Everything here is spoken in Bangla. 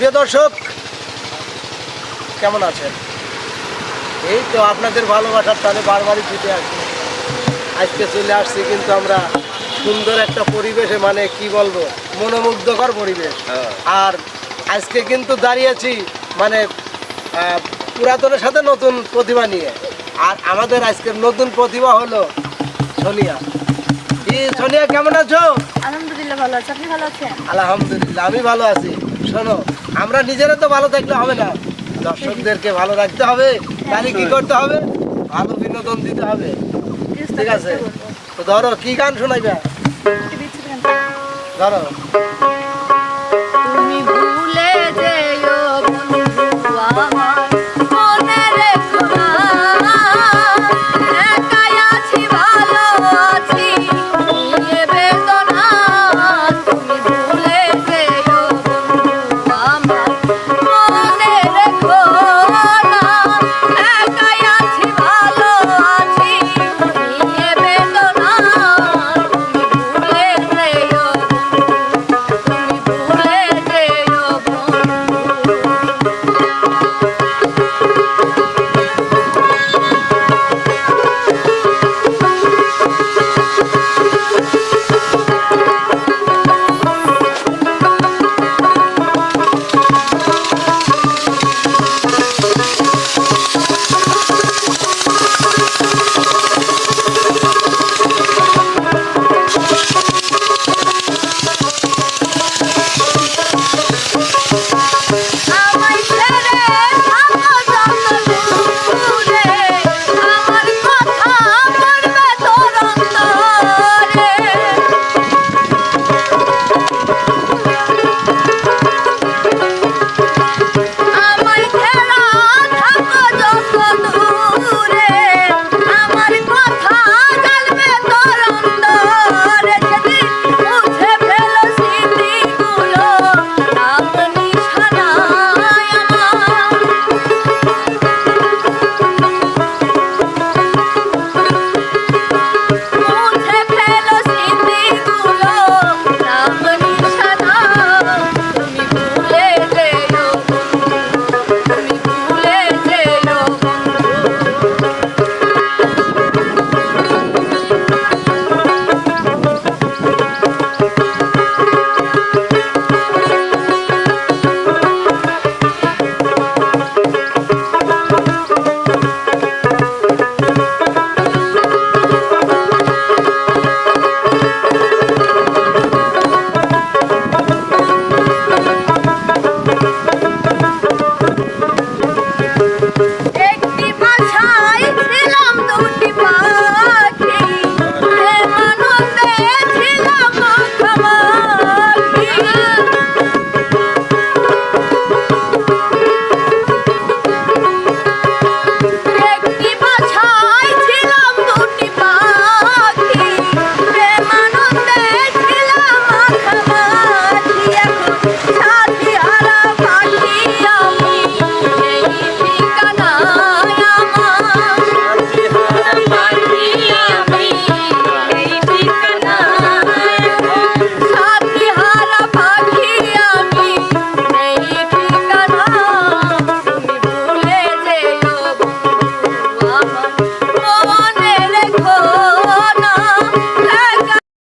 প্রিয় দর্শক, কেমন আছেন? এই তো আপনাদের ভালোবাসার টানে বারবারই ছুটে আসি। আজকে চলে আসছি কিন্তু আমরা সুন্দর একটা পরিবেশে, মানে কি বলবো, মনোমুগ্ধকর পরিবেশ। আর আজকে কিন্তু দাঁড়িয়েছি মানে পুরাতনের সাথে নতুন প্রতিভা নিয়ে। আর আমাদের আজকের নতুন প্রতিভা হলো সোনিয়া। সোনিয়া, কেমন আছো? আলহামদুলিল্লাহ ভালো আছি। আপনি ভালো আছেন? আলহামদুলিল্লাহ, আমি ভালো আছি। শোনো, আমরা নিজেরা তো ভালো থাকলে হবে না, দর্শকদেরকে ভালো রাখতে হবে। তাহলে কি করতে হবে? ভালো বিনোদন দিতে হবে। ঠিক আছে, তো ধরো কি গান শোনাইবা? ধরো।